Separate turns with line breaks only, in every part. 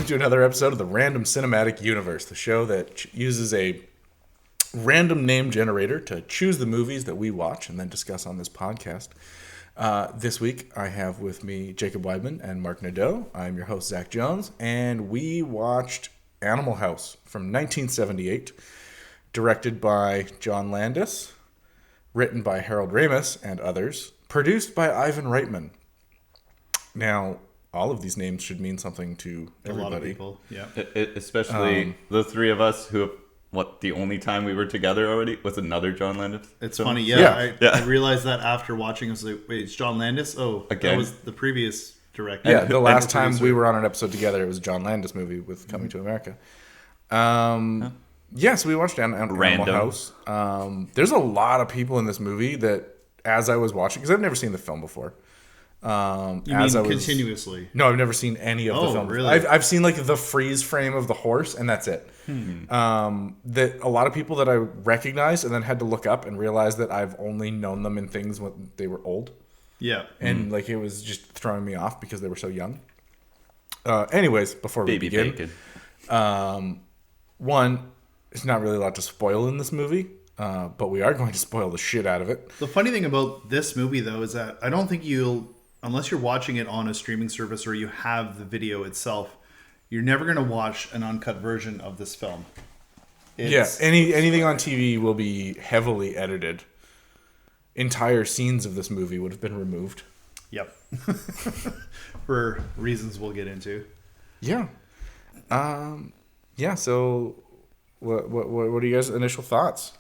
welcome to another episode of the Random Cinematic Universe, the show that uses a random name generator to choose the movies that we watch and then discuss on this podcast. This week, I have with me Jacob Weidman and Marc Nadeau. I'm your host, Zach Jones, and we watched Animal House from 1978, directed by John Landis, written by Harold Ramis and others, produced by Ivan Reitman. Now, all of these names should mean something to everybody.
A lot of people, yeah.
Especially the three of us who, the only time we were together already was another John Landis.
It's funny, yeah. I realized that after watching, I was like, wait, it's John Landis? Oh, again? That was the previous director.
Yeah, the last time we were on an episode together, it was a John Landis movie with Coming to America. Yeah, so we watched Animal House. There's a lot of people in this movie that, as I was watching, because I've never seen the film before.
Continuously?
No, I've never seen any of the films.
Really?
I've seen like the freeze frame of the horse, and that's it. That a lot of people that I recognized and then had to look up and realize that I've only known them in things when they were old.
Yeah.
And like it was just throwing me off because they were so young. Anyways, before we begin, one, there's not really a lot to spoil in this movie. But we are going to spoil the shit out of it.
The funny thing about this movie, though, is that I don't think unless you're watching it on a streaming service or you have the video itself, you're never going to watch an uncut version of this film.
Anything on TV will be heavily edited. Entire scenes of this movie would have been removed.
Yep. For reasons we'll get into.
Yeah. So what are you guys' initial thoughts?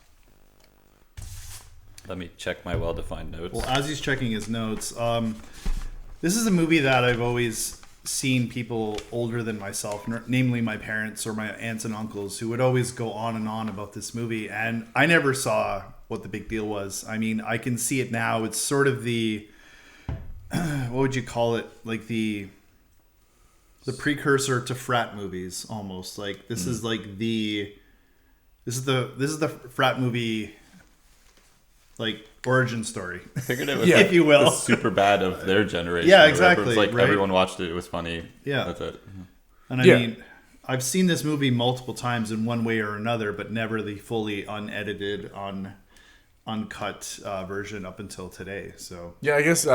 Let me check my well-defined notes.
Well, as he's checking his notes, this is a movie that I've always seen people older than myself, namely my parents or my aunts and uncles, who would always go on and on about this movie. And I never saw what the big deal was. I mean, I can see it now. It's sort of the, what would you call it? Like the precursor to frat movies, almost. Like this is like this is the frat movie, like origin story.
I figured it was,
if you will,
the super bad of their generation.
Yeah, exactly.
It's like
right?
everyone watched it. It was funny.
Yeah,
that's it.
And I mean, I've seen this movie multiple times in one way or another, but never the fully unedited, uncut version up until today. So
yeah, I guess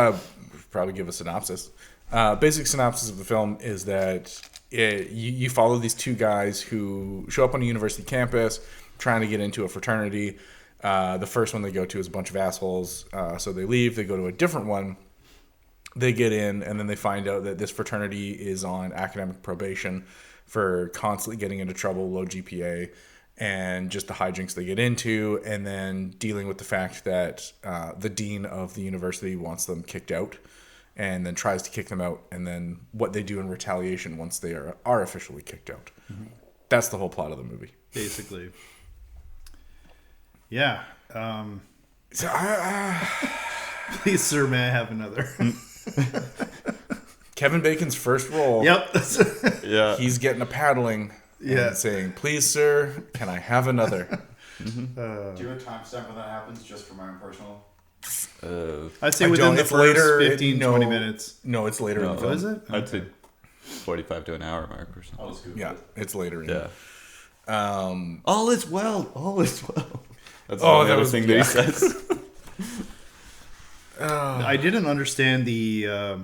probably give a synopsis. Basic synopsis of the film is that you follow these two guys who show up on a university campus trying to get into a fraternity. The first one they go to is a bunch of assholes, so they leave. They go to a different one. They get in, and then they find out that this fraternity is on academic probation for constantly getting into trouble, low GPA, and just the hijinks they get into, and then dealing with the fact that the dean of the university wants them kicked out, and then tries to kick them out, and then what they do in retaliation once they are officially kicked out. Mm-hmm. That's the whole plot of the movie.
Basically. Yeah. Please, sir, may I have another?
Kevin Bacon's first role.
Yep.
Yeah. He's getting a paddling and saying, "Please, sir, can I have another?"
Do you have a timestamp when that happens, just for my own personal?
I'd say within the first 15, 20 minutes.
No, it's later in the film.
Is it?
I'd say 45 to an hour mark or something.
Yeah, it's later in.
Yeah. All is well. All is well. That's the
that was
thing that he says.
I didn't understand the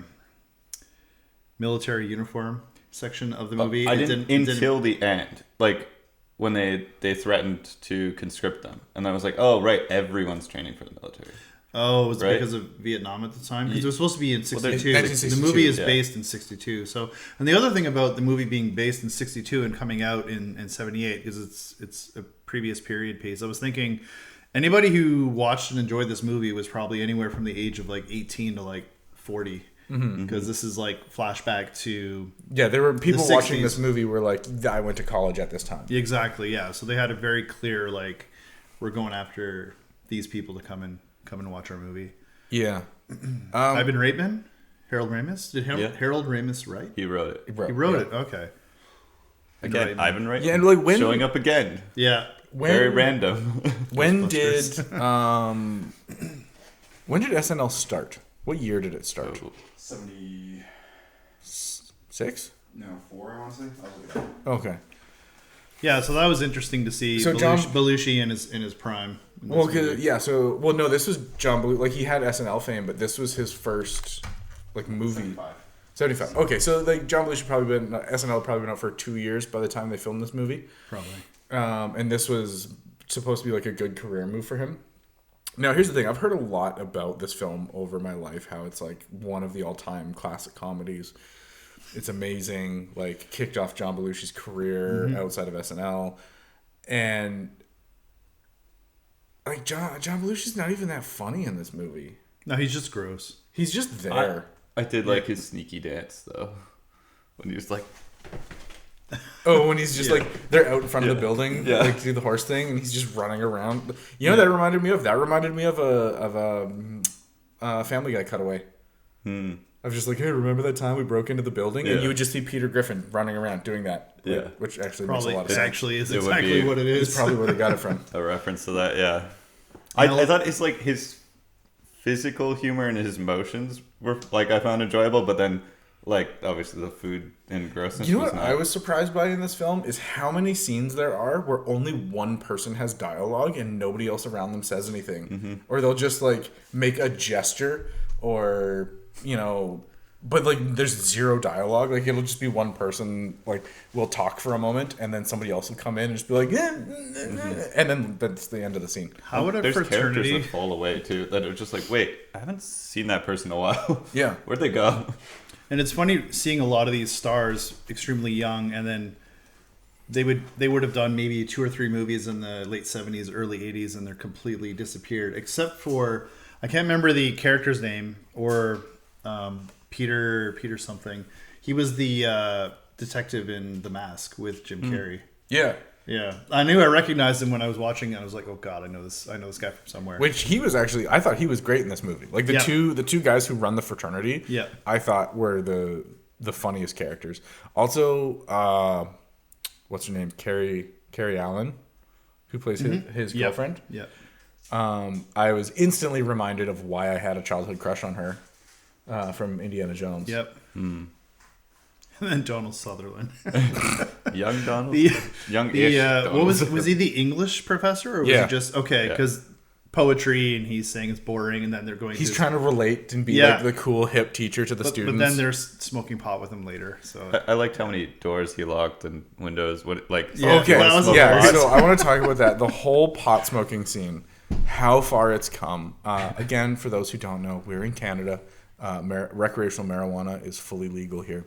military uniform section of the movie.
I didn't until the end. Like when they threatened to conscript them, and I was like, oh right, everyone's training for the military.
Oh, was it because of Vietnam at the time? Because it was supposed to be in 62. The movie is based in 62. So, and the other thing about the movie being based in 62 and coming out in 78 is it's a previous period piece. I was thinking anybody who watched and enjoyed this movie was probably anywhere from the age of like 18 to like 40. Because this is like flashback to
there were people watching this movie were like, I went to college at this time.
Exactly, yeah. So they had a very clear like, we're going after these people to come and watch our movie.
Yeah.
Ivan Reitman? Harold Ramis? Did Harold Ramis write?
He wrote it.
He wrote it. Okay.
Again, Ivan Reitman.
Yeah, and like when
showing up again.
Yeah.
Very random.
When did SNL start? What year did it start?
76? No, 4. I want to say. I'll look it up.
Okay.
Yeah, so that was interesting to see.
So
Belushi in his prime.
Well, no, this was John Belushi. Like, he had SNL fame, but this was his first like movie. 75. Okay, so like John Belushi SNL had probably been out for 2 years by the time they filmed this movie.
Probably.
And this was supposed to be like a good career move for him. Now, here's the thing. I've heard a lot about this film over my life, how it's like one of the all-time classic comedies. It's amazing, like kicked off John Belushi's career outside of SNL. And like John Belushi's not even that funny in this movie.
No, he's just gross.
He's just there.
I did like his sneaky dance though. When he was like,
oh, when he's just like they're out in front of the building, like do the horse thing, and he's just running around. You know what that reminded me of? That reminded me of a Family Guy cutaway. I was just like, hey, remember that time we broke into the building? And you would just see Peter Griffin running around doing that. Like, which actually makes a lot of sense.
Actually is exactly what it is.
It's probably where they got it from.
A reference to that, yeah. I thought it's like his physical humor and his emotions were like I found enjoyable, but then like obviously the food and grossness.
You know what I was surprised by in this film is how many scenes there are where only one person has dialogue and nobody else around them says anything, or they'll just like make a gesture or but like there's zero dialogue. Like it'll just be one person like will talk for a moment and then somebody else will come in and just be like and then that's the end of the scene.
How would a
There's
fraternity
characters that fall away too that are just like, wait, I haven't seen that person in a while.
Yeah.
Where'd they go?
And it's funny seeing a lot of these stars extremely young, and then they would have done maybe 2 or 3 movies in the late 70s, early 80s, and they're completely disappeared. Except for I can't remember the character's name, or Peter something. He was the detective in The Mask with Jim Carrey.
Yeah.
Yeah, I knew I recognized him when I was watching it. I was like, "Oh God, I know this guy from somewhere."
Which he was actually, I thought he was great in this movie. Like the two guys who run the fraternity, I thought were the funniest characters. Also, what's her name? Carrie Allen, who plays his girlfriend.
Yeah.
I was instantly reminded of why I had a childhood crush on her from Indiana Jones.
Yep. And then Donald Sutherland.
Young Donald?
Young-ish Donald. Was he the English professor? Or was he just... Okay, because poetry, and he's saying it's boring, and then they're going
He's trying to relate and be like the cool, hip teacher to the students.
But then they're smoking pot with him later. So
I liked how many doors he locked and windows. So
I want to talk about that. The whole pot smoking scene. How far it's come. Again, for those who don't know, we're in Canada. Recreational marijuana is fully legal here.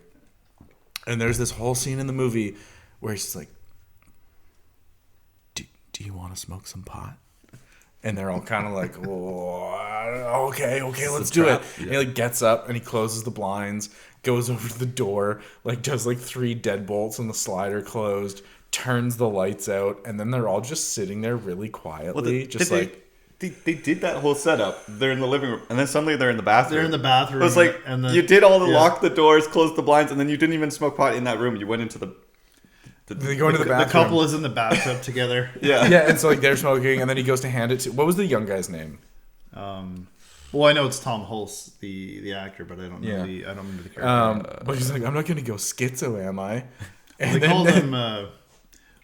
And there's this whole scene in the movie where he's just like, do you want to smoke some pot? And they're all kind of like, oh, okay, let's do it. Yeah. And he like gets up and he closes the blinds, goes over to the door, like does like 3 deadbolts and the slider closed, turns the lights out, and then they're all just sitting there really quietly,
They did that whole setup. They're in the living room, and then suddenly they're in the bathroom.
They're in the bathroom.
It was like, and then, you did all the lock the doors, close the blinds, and then you didn't even smoke pot in that room. You went into
they go into the bathroom.
The couple is in the bathtub together.
Yeah, and so like they're smoking, and then he goes to hand it to... What was the young guy's name?
Well, I know it's Tom Hulse, the actor, but I don't know I don't remember the character.
But he's like, I'm not going to go schizo, am I?
And they called him...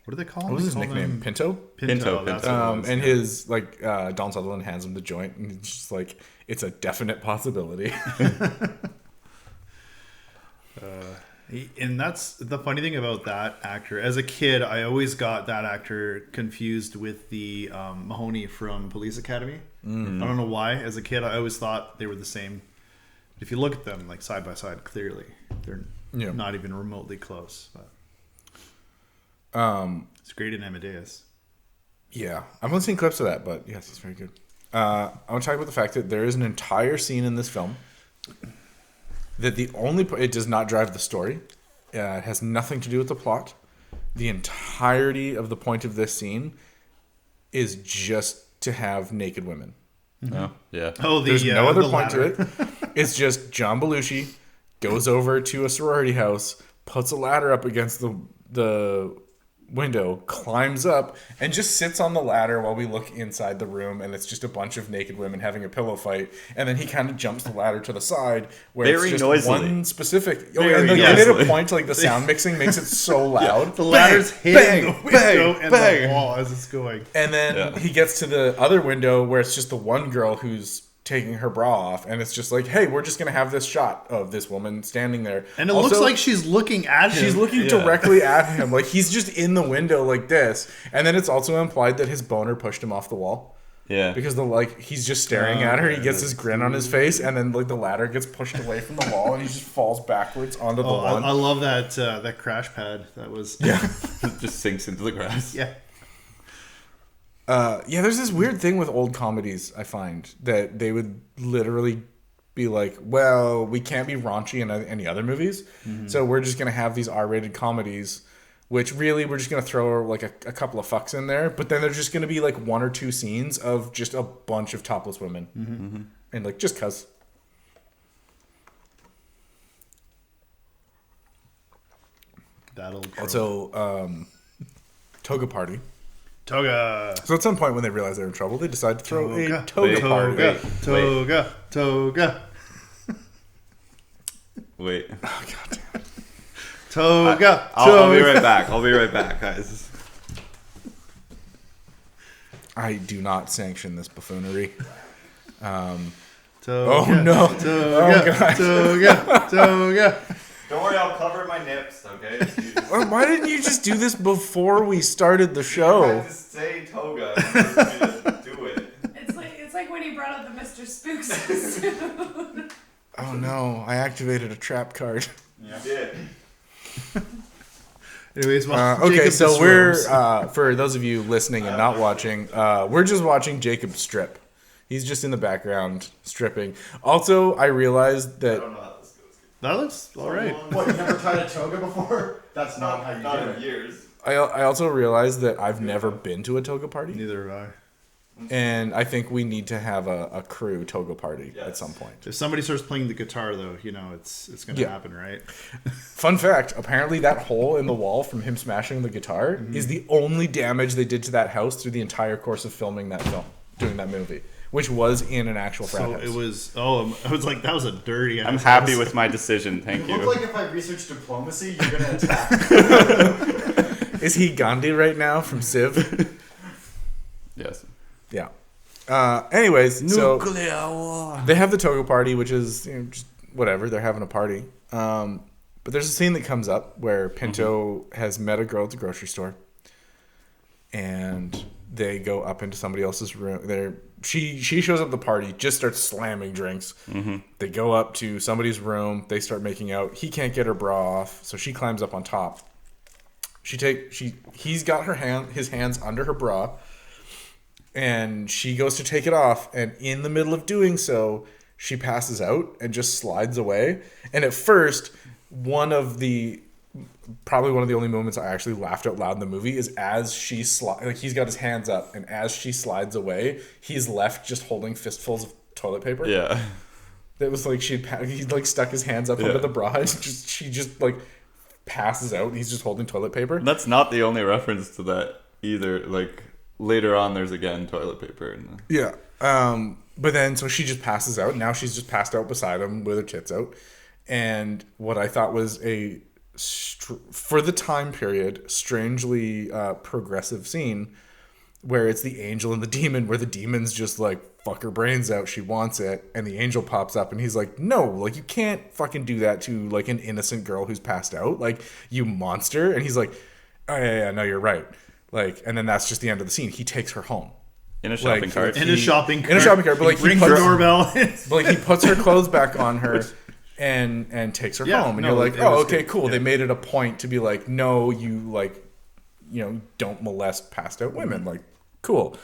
What do they call him?
What was his nickname? Pinto. And his Don Sutherland hands him the joint, and it's just like it's a definite possibility.
And that's the funny thing about that actor. As a kid, I always got that actor confused with the Mahoney from Police Academy. I don't know why. As a kid, I always thought they were the same. If you look at them like side by side, clearly they're not even remotely close. But. It's great in Amadeus.
Yeah, I've only seen clips of that, but yes, it's very good. I want to talk about the fact that there is an entire scene in this film that it does not drive the story. It has nothing to do with the plot. The entirety of the point of this scene is just to have naked women.
Oh, yeah.
Oh,
there's no other point to it. It's just John Belushi goes over to a sorority house, puts a ladder up against the window, climbs up, and just sits on the ladder while we look inside the room, and it's just a bunch of naked women having a pillow fight. And then he kind of jumps the ladder to the side where
Very
it's just
noisily.
one specific.
Very
and they
noisily.
made a point, like the sound mixing makes it so loud.
The ladder's hitting the window and
bang.
the wall as it's going.
And then he gets to the other window where it's just the one girl who's taking her bra off, and it's just like, hey, we're just gonna have this shot of this woman standing there,
and it looks like she's looking at him.
She's looking directly at him, like he's just in the window like this. And then it's also implied that his boner pushed him off the wall.
Yeah,
because he's just staring at her. He gets this grin on his face, and then like the ladder gets pushed away from the wall, and he just falls backwards onto the lawn.
I love that crash pad. That was
it just sinks into the grass.
Yeah.
There's this weird thing with old comedies, I find, that they would literally be like, well, we can't be raunchy in any other movies, so we're just going to have these R-rated comedies, which really we're just going to throw like a couple of fucks in there, but then there's just going to be like one or two scenes of just a bunch of topless women. And like, just cuz. Also, Toga Party.
Toga.
So at some point when they realize they're in trouble, they decide to throw a Toga party.
Toga.
Wait.
Oh, God damn it.
Toga.
I'll be right back. I'll be right back, guys.
I do not sanction this buffoonery.
Toga.
Oh, no.
Toga.
Don't worry, I'll cover my nips, okay?
Why didn't you just do this before we started the show?
I just say toga. Do it.
It's like when he brought up the Mr. Spook suit.
Oh no, I activated a trap card.
You did.
Anyways,
okay, so we're for those of you listening and not watching, we're just watching Jacob strip. He's just in the background stripping. Also, I realized that.
I don't know how this goes.
That looks alright.
What, you never tried a toga before? That's not how you
Not
do
in
it.
years.
I also realized that I've never been to a toga party.
Neither have I.
And I think we need to have a crew toga party at some point.
If somebody starts playing the guitar, though, it's going to happen, right?
Fun fact, apparently that hole in the wall from him smashing the guitar is the only damage they did to that house through the entire course of filming that film, doing that movie, which was in an actual frat house.
So it was, I was like, that was a dirty
I'm
ass
happy
house.
with my decision, thank
You
you.
look like if I researched diplomacy, you're going to attack.
Is he Gandhi right now from Civ?
Yes.
Yeah. Anyways, so
Nuclear war.
they have the toga party, which is just whatever. They're having a party. But there's a scene that comes up where Pinto has met a girl at the grocery store, and they go up into somebody else's room. She shows up at the party, just starts slamming drinks. They go up to somebody's room. They start making out. He can't get her bra off, so she climbs up on top. He's got his hands under her bra. And she goes to take it off, and in the middle of doing so, she passes out and just slides away. And at first, probably one of the only moments I actually laughed out loud in the movie is as she he's got his hands up, and as she slides away, he's left just holding fistfuls of toilet paper.
Yeah.
That was like he like stuck his hands up under the bra, and she just like passes out. And he's just holding toilet paper.
That's not the only reference to that either. Like later on, there's again toilet paper.
Yeah. But then, so she just passes out. Now she's just passed out beside him with her tits out. And what I thought was for the time period, strangely progressive scene where it's the angel and the demon, where the demon's just like, fuck her brains out, she wants it. And the angel pops up and he's like, no, like you can't fucking do that to like an innocent girl who's passed out. Like, you monster. And he's like, oh yeah, no, you're right. Like, and then that's just the end of the scene. He takes her home.
In a shopping cart.
In a shopping cart.
But like
he rings the doorbell.
But like he puts her clothes back on her and takes her home. And you're like, oh, okay, cool. Yeah. They made it a point to be like, no, you like, don't molest passed out women. Like, cool.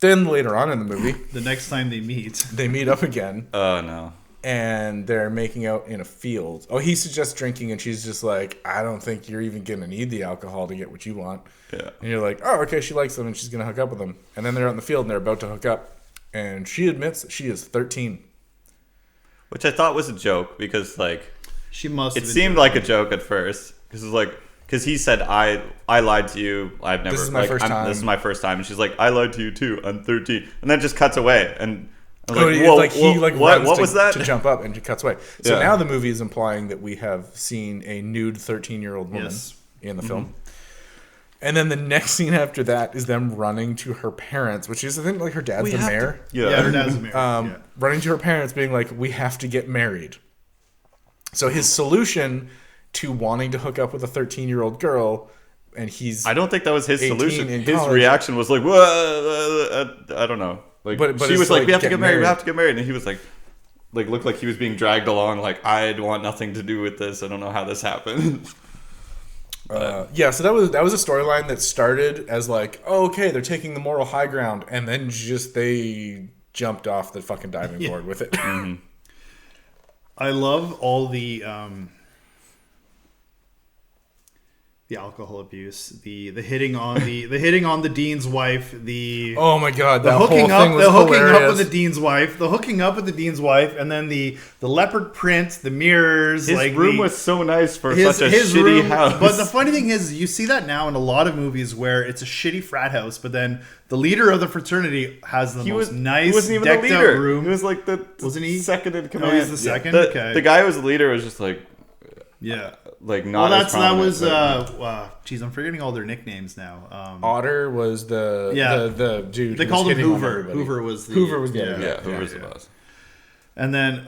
Then later on in the movie,
the next time they meet
up again.
Oh no.
And they're making out in a field. Oh, he suggests drinking, and she's just like, I don't think you're even going to need the alcohol to get what you want.
Yeah.
And you're like, oh, okay, she likes them, and she's going to hook up with them. And then they're out in the field, and they're about to hook up. And she admits that she is 13.
Which I thought was a joke, because, like...
She must have
It seemed like a joke at first. Because it's like, because he said, I lied to you. I've never.
This is my first time.
This is my first time. And she's like, I lied to you too. I'm 13. And then just cuts away. And I was what was that?
To jump up and it cuts away. So now the movie is implying that we have seen a nude 13-year-old woman in the film. And then the next scene after that is them running to her parents, which is, I think, like her dad's the mayor.
Yeah, her dad's the mayor.
Running to her parents, being like, we have to get married. So his solution to wanting to hook up with a 13-year-old girl, and he's
I don't think that was his solution. His
college.
reaction was like, I don't know. Like, but she was like, we have to get married. We have to get married. And he was like looked like he was being dragged along. Like, I want nothing to do with this. I don't know how this happened.
So that was a storyline that started as like, oh, okay, they're taking the moral high ground, and then just they jumped off the fucking diving board with it.
I love all the alcohol abuse, the hitting on the dean's wife,
oh my god,
the hooking up with the dean's wife, and then the leopard print, the mirrors.
His room was so nice for such a shitty house.
But the funny thing is, you see that now in a lot of movies where it's a shitty frat house, but then the leader of the fraternity has the most nice, he wasn't even decked
the leader.
Out room.
He was like
wasn't he
second in command?
Oh, he's the second.
The guy who was the leader was just like, like not.
Well,
as prominent,
geez, I'm forgetting all their nicknames now.
Otter was the dude.
They called him Hoover. Hoover was the
Hoover's the boss.
And then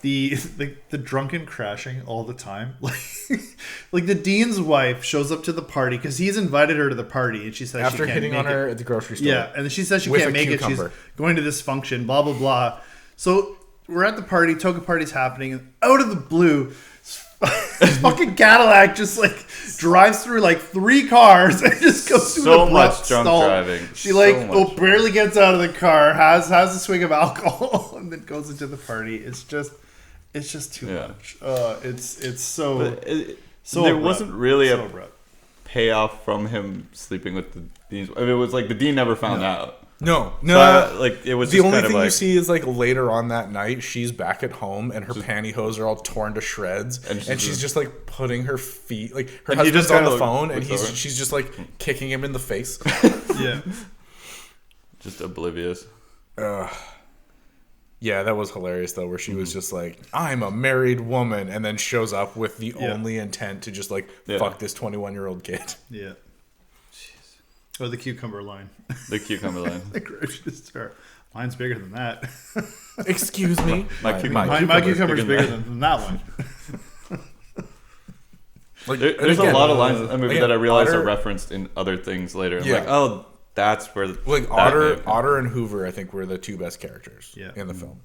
the drunken crashing all the time, like the dean's wife shows up to the party because he's invited her to the party, and she says
after
she can't
hitting on her at the grocery store.
Yeah, and she says she can't make it. She's going to this function. Blah blah blah. So we're at the party. Toga party's happening, and out of the blue, this fucking Cadillac just like drives through like 3 cars and just goes through
so
an
much drunk
stall.
driving.
She barely gets out of the car, has a swig of alcohol, and then goes into the party. It's just too much. It's so
there wasn't really a payoff from him sleeping with the dean. I mean, it was like the dean never found out.
No.
It was
the
just
only
kind
thing
of
you see is like later on that night, she's back at home and her pantyhose are all torn to shreds, and she's just like putting her feet, like her husband's on the phone, and she's just like kicking him in the face.
Yeah,
just oblivious.
Yeah, that was hilarious though, where she was just like, "I'm a married woman," and then shows up with the only intent to just like fuck this 21-year-old kid.
Yeah. Or the cucumber line.
The cucumber line.
The grocery store. Mine's bigger than that.
Excuse me.
My cucumber's bigger than that one.
There's a lot of lines in the movie that I realized are referenced in other things later. I'm like, oh, that's where...
Like Otter and Hoover, I think, were the 2 best characters in the film.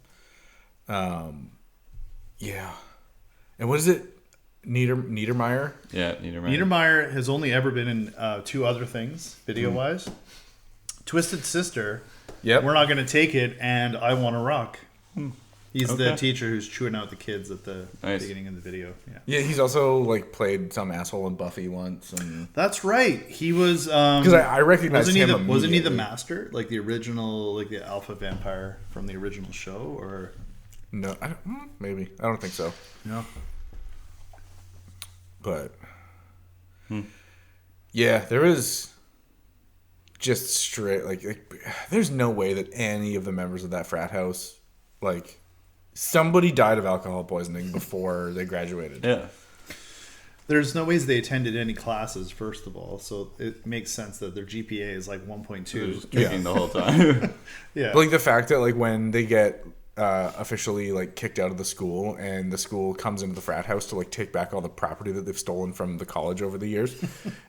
Yeah. And what is it? Niedermeyer?
Yeah, Niedermeyer.
Niedermeyer has only ever been in 2 other things, video-wise. Twisted Sister, We're Not Gonna Take It, and I Wanna Rock. He's the teacher who's chewing out the kids at the beginning of the video.
Yeah, he's also like played some asshole in Buffy once. And...
That's right. He was...
Because I recognized him
Wasn't he the master? Like the original, like the alpha vampire from the original show? Or
no, maybe. I don't think so.
No.
But yeah, there was just straight like there's no way that any of the members of that frat house, like, somebody died of alcohol poisoning before they graduated.
Yeah.
There's no ways they attended any classes, first of all, so it makes sense that their GPA is like 1.2.
Just kicking the whole time.
Yeah.
But like the fact that like when they get officially like kicked out of the school, and the school comes into the frat house to like take back all the property that they've stolen from the college over the years,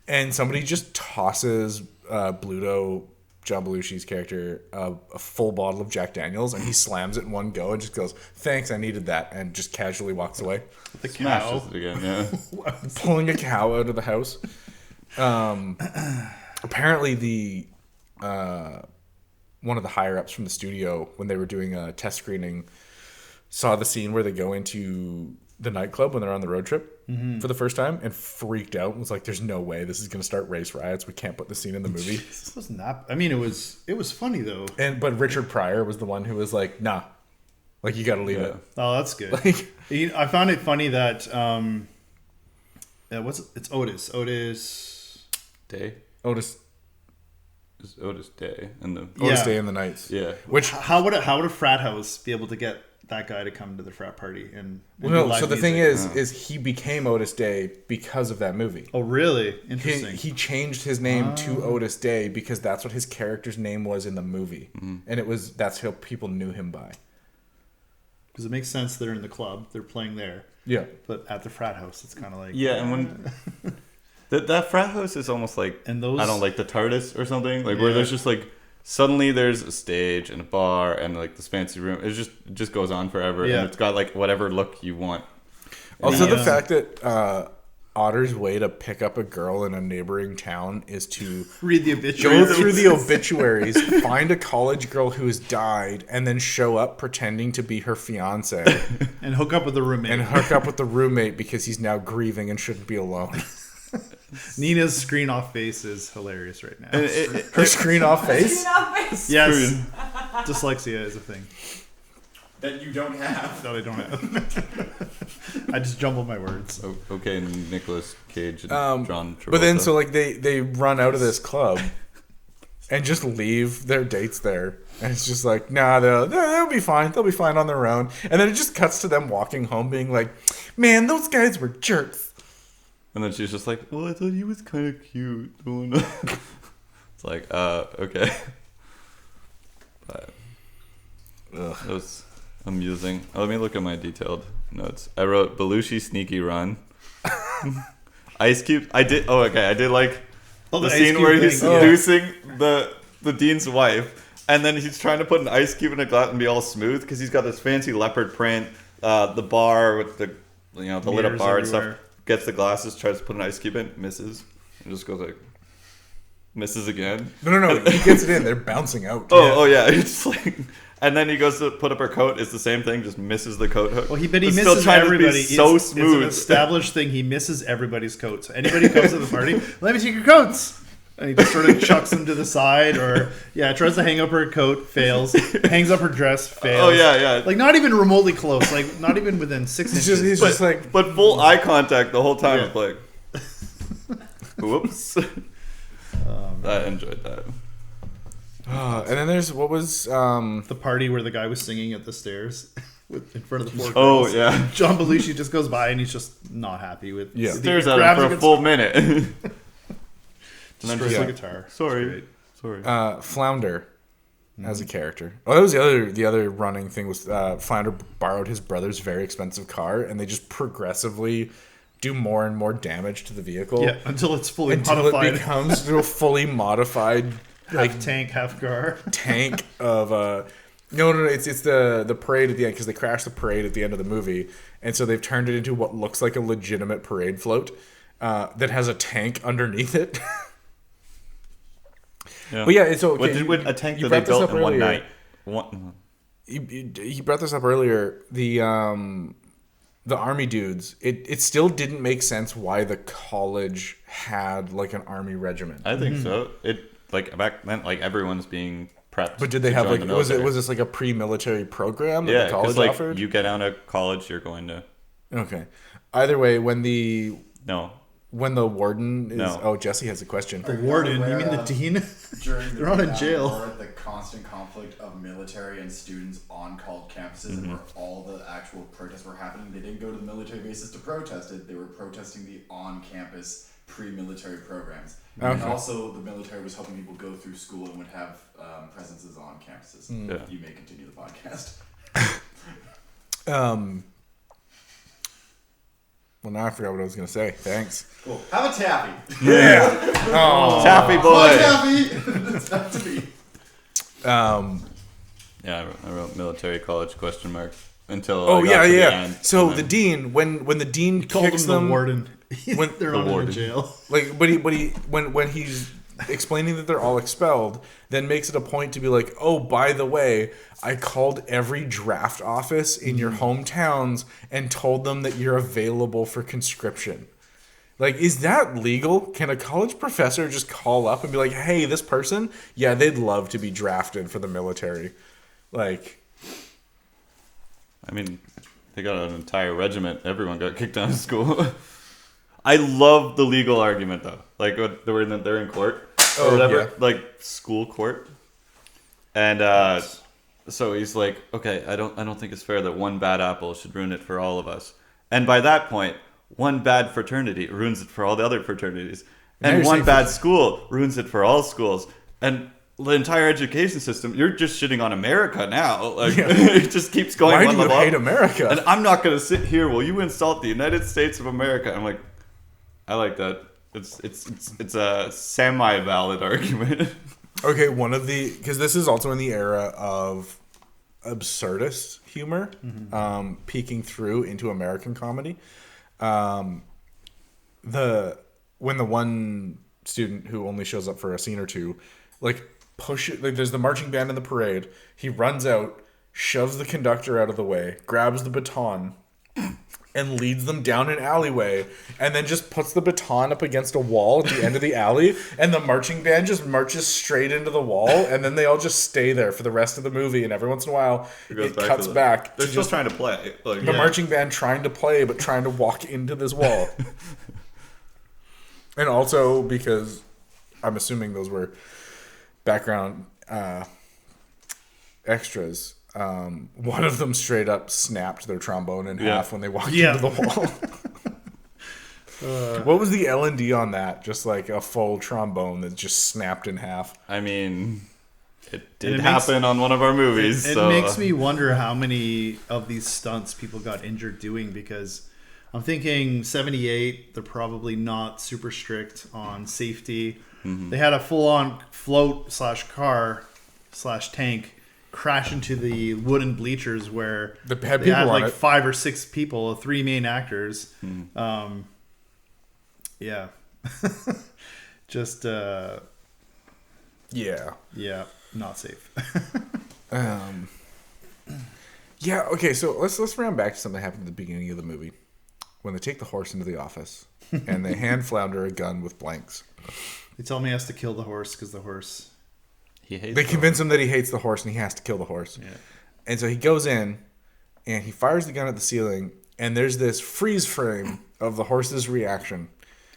and somebody just tosses Bluto, John Belushi's character, a full bottle of Jack Daniels, and he slams it in one go and just goes, "Thanks, I needed that," and just casually walks away.
The cow.
Smashes it again, yeah.
Pulling a cow out of the house. Apparently the one of the higher ups from the studio, when they were doing a test screening, saw the scene where they go into the nightclub when they're on the road trip for the first time and freaked out and was like, "There's no way this is going to start race riots. We can't put this scene in the movie."
This wasn't that. I mean, it was funny though.
But Richard Pryor was the one who was like, "Nah, like you got to leave it."
Oh, that's good. I found it funny that It's Otis. Otis
Day.
Otis.
It's Otis Day and the
Otis Day and the Knights.
Yeah.
Which
how would a frat house be able to get that guy to come to the frat party and
well, so the thing is he became Otis Day because of that movie.
Oh, really? Interesting.
He changed his name to Otis Day because that's what his character's name was in the movie, and that's how people knew him by.
Because it makes sense they're in the club, they're playing there.
Yeah,
but at the frat house, it's kind of like
and when that frat house is almost like I don't like the TARDIS or something where there's just like. Suddenly there's a stage and a bar and like this fancy room. It just goes on forever and it's got like whatever look you want.
Also, the fact that Otter's way to pick up a girl in a neighboring town is to
read the obituaries,
go through the obituaries, find a college girl who has died, and then show up pretending to be her fiance
and hook up with the
roommate because he's now grieving and shouldn't be alone.
Nina's screen off face is hilarious right now.
Her screen off face?
Yes. Dyslexia is a thing.
That you don't have.
That I don't have. I just jumble my words.
Okay, Nicolas Cage and John Travolta.
But then, so like they run out of this club and just leave their dates there. And it's just like, nah, they'll be fine. They'll be fine on their own. And then it just cuts to them walking home being like, man, those guys were jerks.
And then she's just like, well, I thought he was kind of cute. It's like, okay. But it was amusing. Let me look at my detailed notes. I wrote Belushi sneaky run. Ice Cube. I did like the scene where he's seducing the dean's wife. And then he's trying to put an ice cube in a glass and be all smooth because he's got this fancy leopard print. The bar with the lit up bar and stuff. Gets the glasses, tries to put an ice cube in, misses, and just goes like, misses again.
No, he gets it in. They're bouncing out.
Oh yeah, it's like, and then he goes to put up her coat. It's the same thing, just misses the coat hook.
Well, he misses everybody.
So smooth.
It's an established thing. He misses everybody's coat. So anybody comes to the party, let me take your coats. And he just sort of chucks them to the side, or tries to hang up her coat, fails. Hangs up her dress, fails.
Oh yeah.
Like not even remotely close, like not even within 6 inches.
He's just like,
but full eye contact the whole time. It's like, whoops. I enjoyed that.
And then there's what was
the party where the guy was singing at the stairs in front of the four girls.
Oh yeah.
John Belushi just goes by and he's just not happy with.
Stares at him for a full minute.
And then just the guitar.
Sorry.
Flounder as a character. Oh, that was the other running thing was Flounder borrowed his brother's very expensive car, and they just progressively do more and more damage to the vehicle.
Yeah, until it's fully
modified.
It
becomes a fully modified
half tank, half car
tank of No, it's the parade at the end because they crash the parade at the end of the movie, and so they've turned it into what looks like a legitimate parade float that has a tank underneath it.
Yeah.
But yeah, it's okay.
With a tank that they built in one night.
He brought this up earlier. The army dudes. It still didn't make sense why the college had like an army regiment.
I think so. It like back then, like everyone's being prepped.
But did they have like was this like a pre-military program that the college
like,
offered?
You get out of college, you're going to.
Okay. Either way, when the warden is...
No.
Oh, Jesse has a question.
The warden? You mean the dean?
They're
not in jail.
The constant conflict of military and students on college campuses and where all the actual protests were happening. They didn't go to the military bases to protest it. They were protesting the on-campus pre-military programs. Okay. And also the military was helping people go through school and would have presences on campuses.
Yeah.
You may continue the podcast.
Well, now I forgot what I was going to say. Thanks.
Cool. Have a taffy.
Yeah.
Oh, taffy boy.
Taffy. It's not to be.
Yeah, I wrote military college question mark until.
Oh
I got to
yeah.
the end,
So the dean, when the dean kicks them,
the warden.
When
they're all in jail.
Like, but when he's explaining that they're all expelled, then makes it a point to be like, oh, by the way, I called every draft office in your hometowns and told them that you're available for conscription. Like, is that legal? Can a college professor just call up and be like, hey, this person, yeah, they'd love to be drafted for the military? Like,
I mean, they got an entire regiment. Everyone got kicked out of school. I love the legal argument though. Like when they're in court or whatever, like school court, and so he's like, okay, I don't think it's fair that one bad apple should ruin it for all of us. And by that point, one bad fraternity ruins it for all the other fraternities, and one bad school ruins it for all schools, and the entire education system. You're just shitting on America now. Like it just keeps going.
Why do you hate America?
And I'm not going to sit here while you insult the United States of America. I'm like, I like that. It's a semi-valid argument.
Okay, because this is also in the era of absurdist humor, peeking through into American comedy. When the one student who only shows up for a scene or two, like there's the marching band in the parade. He runs out, shoves the conductor out of the way, grabs the baton, and leads them down an alleyway, and then just puts the baton up against a wall at the end of the alley, and the marching band just marches straight into the wall, and then they all just stay there for the rest of the movie, and every once in a while it cuts back.
They're still trying to play. Like,
the marching band trying to play, but trying to walk into this wall. And also because I'm assuming those were background extras. One of them straight up snapped their trombone in half when they walked into the wall. What was the L&D on that? Just like a full trombone that just snapped in half.
I mean, it did happen on one of our movies.
It makes me wonder how many of these stunts people got injured doing, because I'm thinking 78, they're probably not super strict on safety. They had a full-on float/car/tank crash into the wooden bleachers where
they
had like 5 or 6 people, 3 main actors. Just not safe.
Okay, so let's round back to something that happened at the beginning of the movie when they take the horse into the office and they hand Flounder a gun with blanks.
They tell me he has to kill the horse because the horse...
They convince him that he hates the horse and he has to kill the horse. Yeah. And so he goes in and he fires the gun at the ceiling, and there's this freeze frame of the horse's reaction.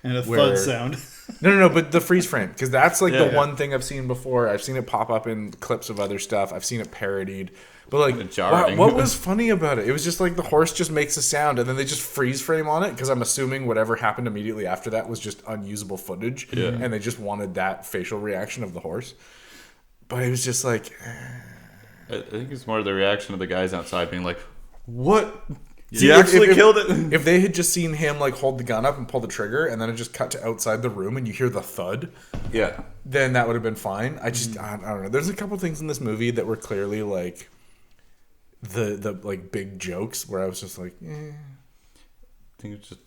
And a thud sound.
No, but the freeze frame. Because that's like one thing I've seen before. I've seen it pop up in clips of other stuff. I've seen it parodied. But like, what was funny about it? It was just like the horse just makes a sound and then they just freeze frame on it, because I'm assuming whatever happened immediately after that was just unusable footage. Yeah. And they just wanted that facial reaction of the horse. But it was just like...
I think it's more the reaction of the guys outside being like, what? He actually killed it?
If they had just seen him like hold the gun up and pull the trigger, and then it just cut to outside the room and you hear the thud, then that would have been fine. I don't know. There's a couple things in this movie that were clearly like the like big jokes where I was just like,
I think it's just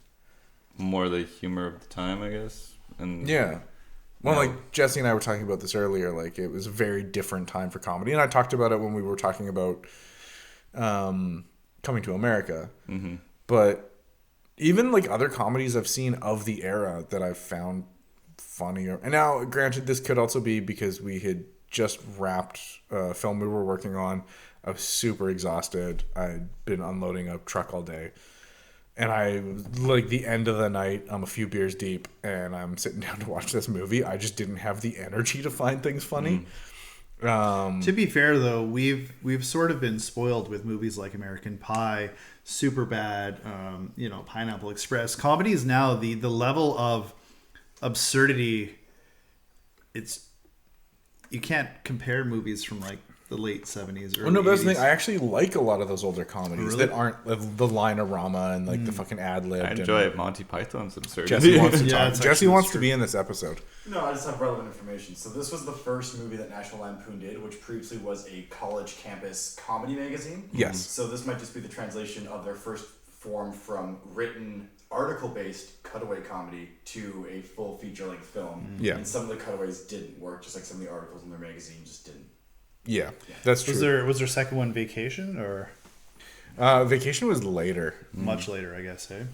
more the humor of the time, I guess. And
well, like Jesse and I were talking about this earlier, like it was a very different time for comedy, and I talked about it when we were talking about Coming to America. Mm-hmm. But even like other comedies I've seen of the era that I've found funnier. And now, granted, this could also be because we had just wrapped a film we were working on. I was super exhausted. I'd been unloading a truck all day. And I, like, the end of the night, I'm a few beers deep, and I'm sitting down to watch this movie. I just didn't have the energy to find things funny.
To be fair, though, we've sort of been spoiled with movies like American Pie, Superbad, Pineapple Express. Comedy is now the level of absurdity. You can't compare movies from like the late 70s.
Well, no, but that's the thing. I actually like a lot of those older comedies that aren't the line-a-rama and like the fucking ad-lib.
I enjoy Monty Python's absurdity.
Jesse wants to be in this episode.
No, I just have relevant information. So this was the first movie that National Lampoon did, which previously was a college campus comedy magazine.
Yes.
So this might just be the translation of their first form from written article-based cutaway comedy to a full feature-length film.
Yeah.
And some of the cutaways didn't work, just like some of the articles in their magazine just didn't.
Yeah, that's true.
Was there second one Vacation, or?
Vacation was later.
Much later, I guess, hey?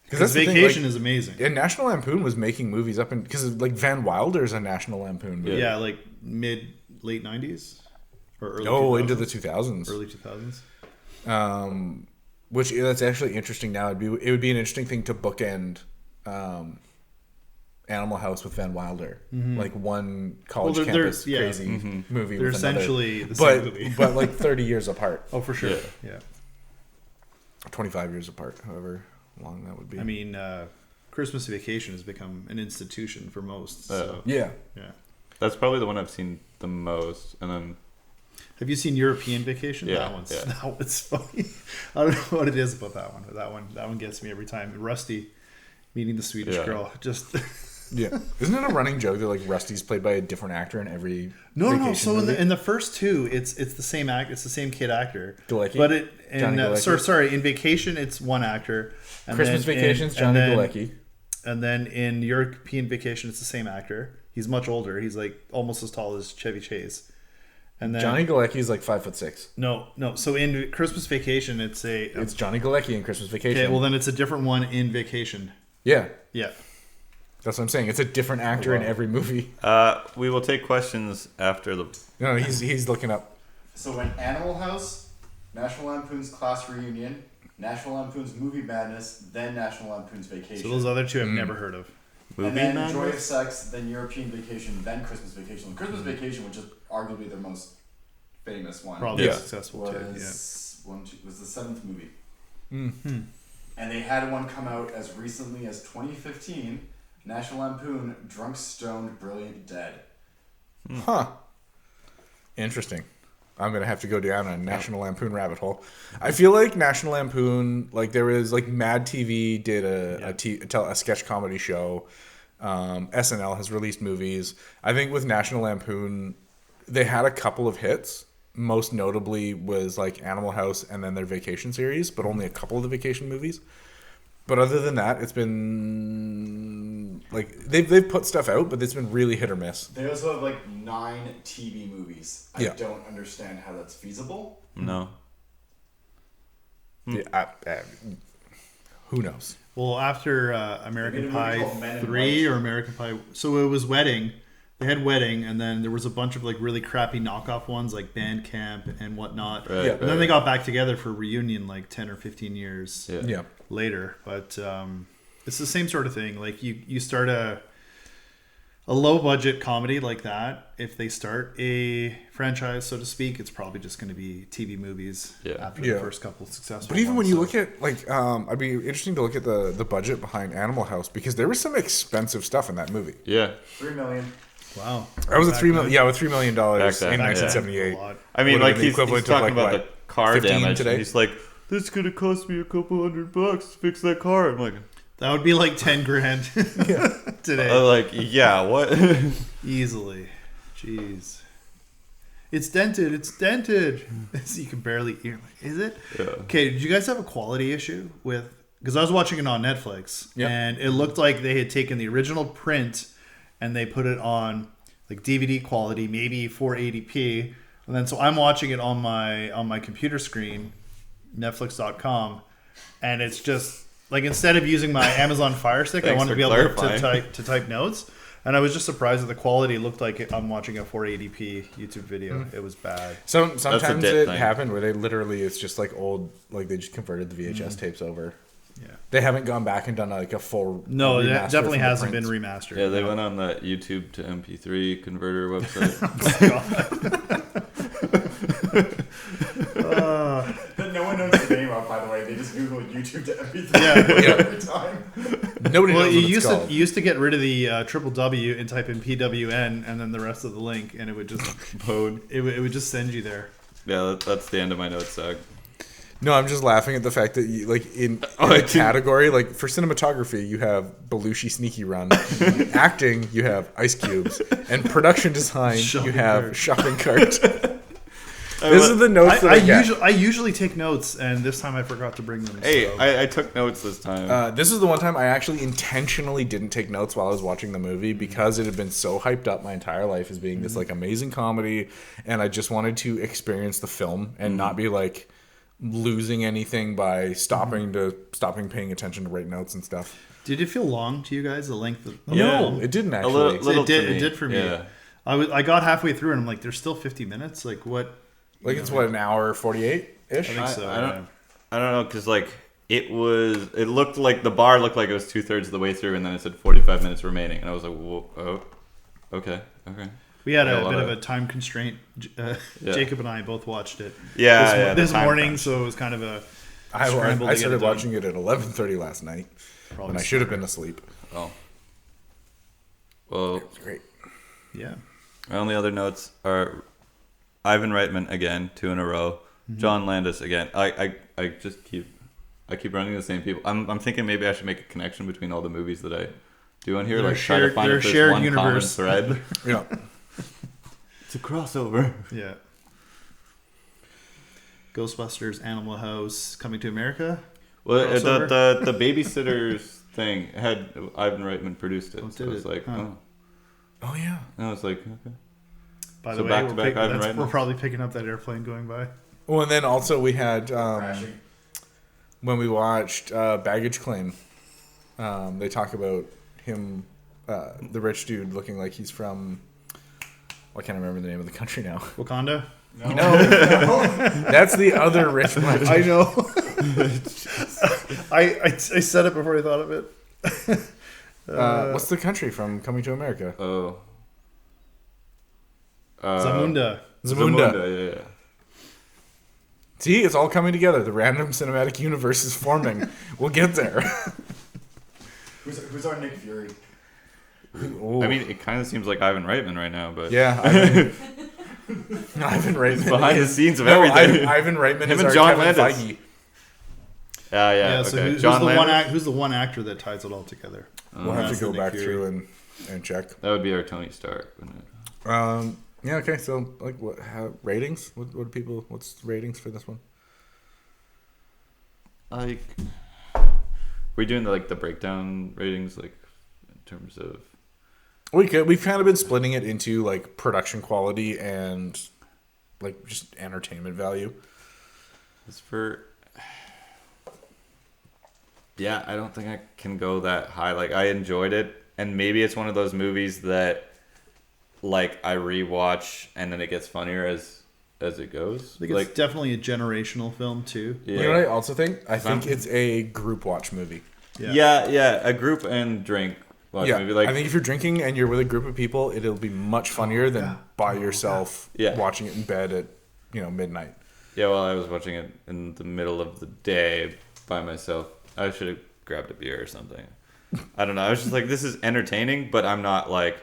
Because
Vacation is amazing.
And National Lampoon was making movies up in... Because, like, Van Wilder's a National Lampoon movie.
Yeah, like late 90s? Or early 2000s?
Into the 2000s.
Early 2000s.
Which, that's actually interesting now. It would be an interesting thing to bookend Animal House with Van Wilder, like one college campus crazy movie.
They're
with
essentially the same movie,
but like 30 years apart.
Oh, for sure. Yeah.
25 years apart, however long that would be.
I mean, Christmas Vacation has become an institution for most. So.
Yeah.
That's probably the one I've seen the most, and then.
Have you seen European Vacation?
Yeah,
that one's funny. I don't know what it is about that one, but that one gets me every time. Rusty meeting the Swedish girl, just.
Yeah, isn't it a running joke that like Rusty's played by a different actor in every?
No. So in the first two, it's the same act. It's the same kid actor.
Galecki?
But in Vacation, it's one actor. And
Christmas Vacation's Johnny Galecki.
And then in European Vacation, it's the same actor. He's much older. He's like almost as tall as Chevy Chase. And then
Johnny Galecki's like 5'6".
No. So in Christmas Vacation, it's
Johnny Galecki in Christmas Vacation.
Okay, well then it's a different one in Vacation.
Yeah.
That's
what I'm saying. It's a different actor in every movie.
We will take questions after the.
No, he's looking up.
So when Animal House, National Lampoon's Class Reunion, National Lampoon's Movie Madness, then National Lampoon's Vacation.
So those other two I've never heard of.
And then Joy of Sex, then European Vacation, then Christmas Vacation. Christmas Vacation, which is arguably their most famous one,
probably successful too.
Was the seventh movie. Mm-hmm. And they had one come out as recently as 2015. National Lampoon, Drunk, Stoned, Brilliant, Dead.
Huh. Interesting. I'm going to have to go down a National Lampoon rabbit hole. I feel like National Lampoon, like there was like Mad TV did a sketch comedy show. SNL has released movies. I think with National Lampoon, they had a couple of hits. Most notably was like Animal House and then their Vacation series, but only a couple of the Vacation movies. But other than that, it's been like they've put stuff out, but it's been really hit or miss.
They also have like 9 TV movies. I don't understand how that's feasible.
No.
Yeah, who knows?
Well, after American Pie 3 or American Pie, so it was Wedding. They had Wedding, and then there was a bunch of like really crappy knockoff ones like Bandcamp and whatnot. And then they got back together for Reunion like 10 or 15 years later. But it's the same sort of thing. Like you start a low budget comedy like that. If they start a franchise, so to speak, it's probably just going to be TV movies after the first couple of successful.
But even when you look at like, I'd be interesting to look at the budget behind Animal House because there was some expensive stuff in that movie.
Yeah,
$3 million.
Wow,
that was a $3 million. Yeah, with $3 million in 1978.
I mean, like he's talking
like,
about the car damage
today.
He's like, "This is gonna cost me a couple $100 to fix that car." I'm like,
that would be like $10,000 today.
Like, what?
Easily. Jeez. It's dented. You can barely hear. Is it?
Yeah.
Okay. Did you guys have a quality issue with? Because I was watching it on Netflix, and it looked like they had taken the original print and they put it on like DVD quality, maybe 480p, and then so I'm watching it on my computer screen, Netflix.com, and it's just like instead of using my Amazon Fire Stick, I wanted to be able to type notes. And I was just surprised that the quality looked like I'm watching a 480p YouTube video. It was bad.
Sometimes it happened where they literally, it's just like old, like they just converted the VHS tapes over. Yeah. They haven't gone back and done like a full.
No, it definitely hasn't been remastered.
Yeah, they went on that YouTube to MP3 converter website.
That no one knows the name of, by the way. They just Google YouTube to MP3 every time.
Nobody knows what it's called.
You used to get rid of the triple W and type in PWN and then the rest of the link, and it would just it would just send you there.
Yeah, that's the end of my notes, Zach.
No, I'm just laughing at the fact that you, like in a category, like for cinematography, you have Belushi Sneaky Run, acting, you have Ice Cubes, and production design, you have Shopping Cart. This is the notes
I usually take notes, and this time I forgot to bring them.
Hey, so. I took notes this time.
This is the one time I actually intentionally didn't take notes while I was watching the movie because it had been so hyped up my entire life as being this like amazing comedy, and I just wanted to experience the film and not be like losing anything by stopping paying attention to write notes and stuff.
Did it feel long to you guys? The length of
No, it didn't actually.
It did for me. Yeah. I got halfway through and I'm like, there's still 50 minutes. Like what?
Like it's what, an hour 48 ish?
I think so.
I don't know, because like It looked like the bar looked like it was 2/3 of the way through, and then it said 45 minutes remaining, and I was like, whoa, oh, okay.
We had a bit of a time constraint. Jacob and I both watched it. This morning, so it was kind of a scramble.
I started watching it at 11:30 last night, when I should have been asleep.
Oh, well,
it was great.
Yeah.
My only other notes are Ivan Reitman again, 2 in a row. Mm-hmm. John Landis again. I keep running the same people. I'm thinking maybe I should make a connection between all the movies that I do on here, try to find if there's one universe. Common thread.
Yeah.
It's a crossover.
Yeah. Ghostbusters, Animal House, Coming to America.
Well, the Babysitters thing had Ivan Reitman produced it.
Oh,
so it's like,
oh yeah.
And I was like, okay.
By the way, we're probably picking up that airplane going by.
Well, and then also we had when we watched Baggage Claim. They talk about him, the rich dude, looking like he's from. I can't remember the name of the country now.
Wakanda?
No. That's the other rich one.
I know. I said it before I thought of it.
What's the country from Coming to America?
Oh.
Zamunda.
Yeah.
See, it's all coming together. The random cinematic universe is forming. We'll get there.
Who's our Nick Fury?
Ooh. I mean, it kind of seems like Ivan Reitman right now, but
yeah, Ivan Reitman
behind the scenes of everything.
Ivan Reitman
Him
is
and
our
John
Kevin
Landis.
Feige.
Yeah. So
okay.
who's the one actor that ties it all together?
We'll have to go back through and check.
That would be our Tony Stark, wouldn't it?
Yeah. Okay. So, like, ratings? What people? What's the ratings for this one?
Like, we're doing the breakdown ratings, like in terms of.
We've kind of been splitting it into like production quality and like just entertainment value.
As for. Yeah, I don't think I can go that high. Like, I enjoyed it, and maybe it's one of those movies that, like, I rewatch and then it gets funnier as it goes.
I think it's definitely a generational film too.
Yeah. You know what I also think? I think it's a group watch movie.
Yeah, a group and drink watch movie. Like,
I think if you're drinking and you're with a group of people, it'll be much funnier than by yourself watching it in bed at midnight.
Yeah, well, I was watching it in the middle of the day by myself. I should have grabbed a beer or something. I don't know. I was just like, this is entertaining, but I'm not like...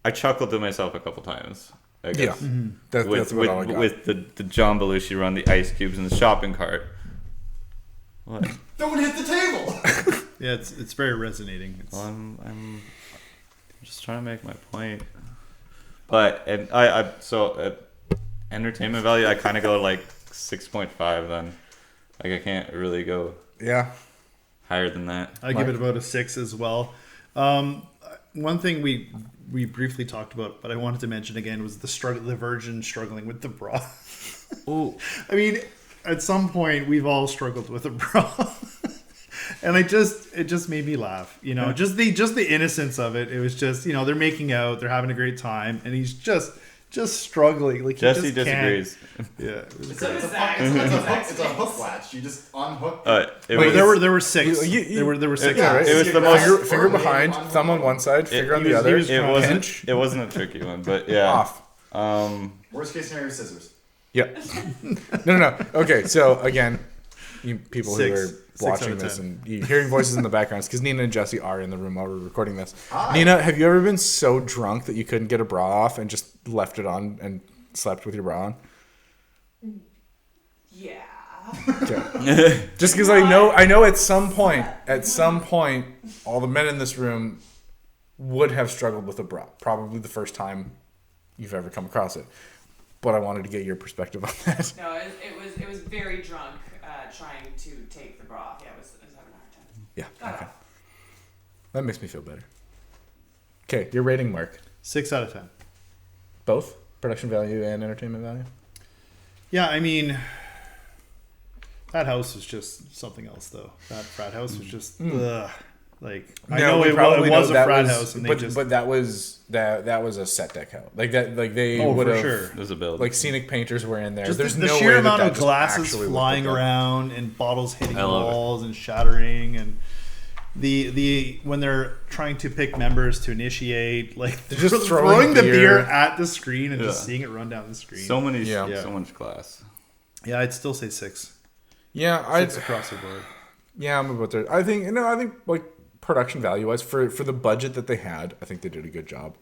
I chuckled to myself a couple times, I guess.
Yeah. Mm-hmm. That's what I got.
With the John Belushi run, the ice cubes, and the shopping cart. What?
Don't hit the table!
Yeah, it's very resonating.
Well, I'm just trying to make my point. But, and so entertainment value, I kind of go like 6.5 then. Like, I can't really go...
Yeah.
Higher than that.
I give it about a 6 as well. One thing we briefly talked about, but I wanted to mention again, was the virgin struggling with the bra.
Oh,
I mean, at some point we've all struggled with a bra, and it just made me laugh. Just the innocence of it. It was just they're making out, they're having a great time, and he's just struggling. Like
Jesse disagrees.
Yeah,
it's a hook latch. You just unhook.
There were 6. There were 6.
Yeah, right?
It was the most
finger behind, thumb on one side, finger on the other.
It wasn't a tricky one, but yeah.
Off.
Worst case scenario, scissors.
Yeah. No. Okay, so again, you people who are watching this and you're hearing voices in the background, because Nina and Jesse are in the room while we're recording this. Hi. Nina, have you ever been so drunk that you couldn't get a bra off and just left it on and slept with your bra on?
Yeah.
Okay. Just because I know at some point, all the men in this room would have struggled with a bra. Probably the first time you've ever come across it. But I wanted to get your perspective on that.
No, it was very drunk trying to take the bra off. Yeah, I was having a hard time.
Yeah. Okay. That makes me feel better. Okay, your rating, Mark.
6 out of 10.
Both production value and entertainment value.
Yeah, I mean, that house was just something else, though. That frat house was just. Ugh. Like I know it was a frat house, and
but that was a set deck house. Like that, like they would have.
Sure.
There's a building.
Like scenic painters were in there.
Just
There's
the
no
sheer
way
amount
that
of glasses flying around and bottles hitting walls and shattering, and the when they're trying to pick members to initiate, like they're just throwing the beer at the screen and just seeing it run down the screen.
So much glass.
Yeah, I'd still say 6.
Yeah,
6 across the board.
Yeah, I'm about there. I think like production value wise for the budget that they had, I think they did a good job.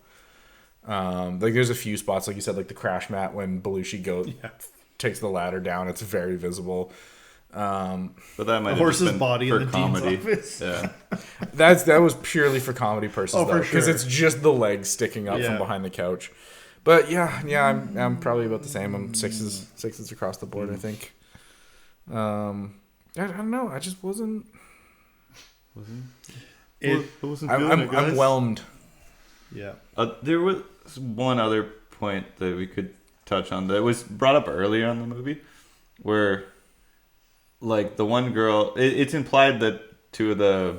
Like there's a few spots, like you said, like the crash mat when Belushi takes the ladder down. It's very visible.
But that might have
horse's
been
body
for
in the
comedy.
Dean's office.
Yeah, that was purely for comedy purposes, though, because
sure.
it's just the legs sticking up from behind the couch. But yeah, I'm probably about the same. I'm sixes across the board. I think. I don't know. I just wasn't.
It wasn't.
I'm whelmed.
Yeah.
There was one other point that we could touch on that was brought up earlier in the movie, where, like, the one girl, it's implied that 2 of the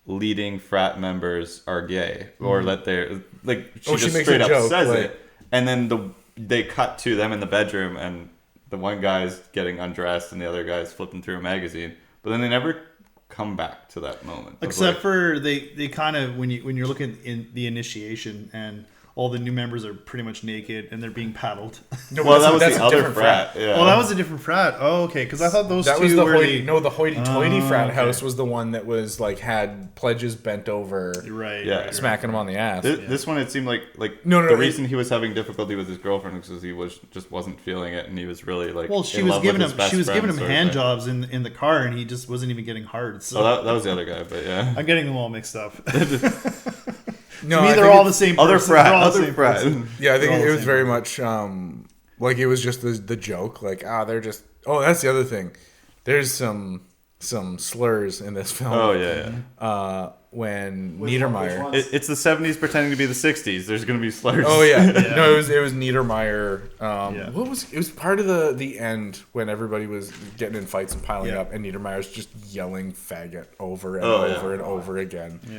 leading frat members are gay, or that they're like she just
makes
straight
a
up
joke,
says
like,
it, and then they cut to them in the bedroom, and the one guy's getting undressed and the other guy's flipping through a magazine, but then they never come back to that moment.
Except for they kind of when you're looking in the initiation and all the new members are pretty much naked and they're being paddled.
No, well, that was the other frat. Yeah.
Oh, that was a different frat. Oh, okay. Because I thought those
that
two
was the
were
the hoity-toity frat house was the one that was like had pledges bent over,
right?
Smacking him on the ass.
This one, it seemed like
the
reason he was having difficulty with his girlfriend was because he just wasn't feeling it, and he was really like.
Well, she was giving him hand jobs in the car, and he just wasn't even getting hard. So
that was the other guy, but yeah,
I'm getting them all mixed up.
No,
to me, they're all the same person.
Other frat.
Yeah, I think it was very much like it was just the joke. Like, they're just. Oh, that's the other thing. There's some slurs in this film.
Oh yeah.
When Niedermeyer.
It's the 70s pretending to be the 60s. There's gonna be slurs.
Oh yeah. No, it was Niedermeyer. What was it? Was part of the end when everybody was getting in fights and piling up, and Niedermeyer's just yelling "faggot" over and over and over again. Yeah.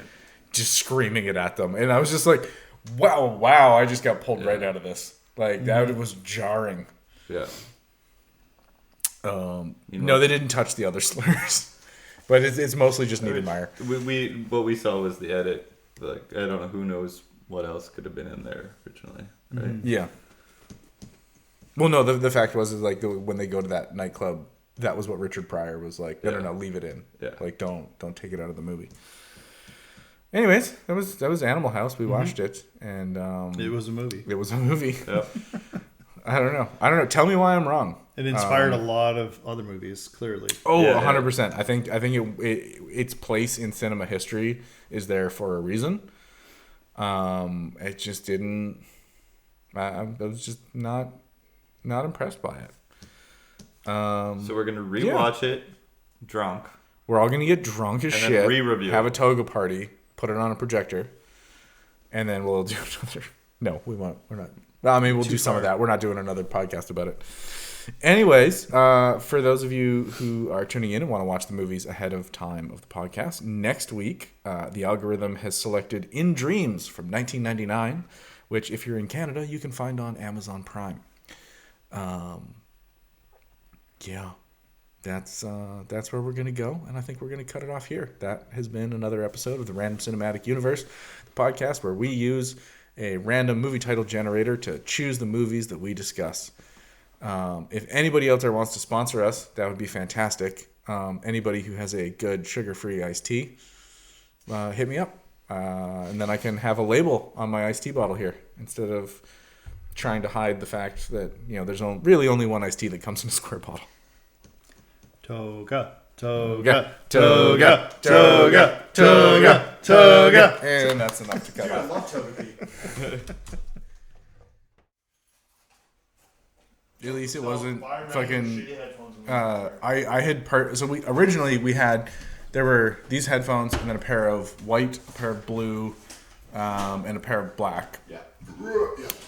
Just screaming it at them, and I was just like, "Wow!" I just got pulled right out of this. Like that was jarring.
Yeah.
No, they didn't touch the other slurs, but it's mostly just Niedermeyer.
What we saw was the edit. Like I don't know, who knows what else could have been in there originally, right?
Mm-hmm. Yeah. Well, no, the fact was is like when they go to that nightclub, that was what Richard Pryor was like. No, leave it in. Yeah. Like don't take it out of the movie. Anyways, that was Animal House. We watched it, and
it was a movie.
It was a movie.
Yep.
I don't know. Tell me why I'm wrong.
It inspired a lot of other movies, clearly.
Oh, 100%. I think its place in cinema history is there for a reason. It just didn't. I was just not impressed by it.
So we're gonna rewatch it, drunk.
We're all gonna get drunk as shit.
Then re-review.
Have a toga party. Put it on a projector, and then we'll do another. No, we won't. We're not. I mean, we'll do some of that. We're not doing another podcast about it. Anyways, for those of you who are tuning in and want to watch the movies ahead of time of the podcast, next week, the algorithm has selected In Dreams from 1999, which, if you're in Canada, you can find on Amazon Prime. Yeah. That's where we're going to go, and I think we're going to cut it off here. That has been another episode of the Random Cinematic Universe, the podcast where we use a random movie title generator to choose the movies that we discuss. If anybody out there wants to sponsor us, that would be fantastic. Anybody who has a good sugar-free iced tea, hit me up, and then I can have a label on my iced tea bottle here instead of trying to hide the fact that there's really only one iced tea that comes in a square bottle.
Toga, toga, toga, toga, toga, toga.
And that's enough to cut
I
off.
love toga tea.
At least it wasn't fucking. I had so we originally had there were these headphones and then a pair of white, a pair of blue, and a pair of black.
Yeah.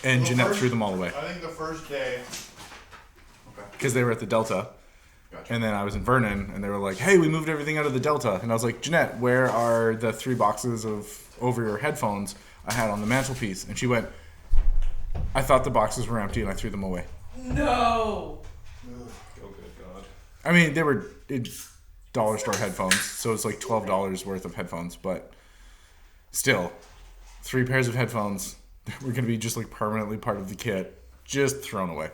And Jeanette threw them all away
I think the first day.
because they were at the Delta.
Gotcha.
And then I was in Vernon, and they were like, hey, we moved everything out of the Delta. And I was like, Jeanette, where are the 3 boxes of over-ear headphones I had on the mantelpiece? And she went, I thought the boxes were empty, and I threw them away.
No.
Oh, good God.
I mean, they were dollar store headphones, so it's like $12 worth of headphones, but still, 3 pairs of headphones that were going to be just like permanently part of the kit, just thrown away.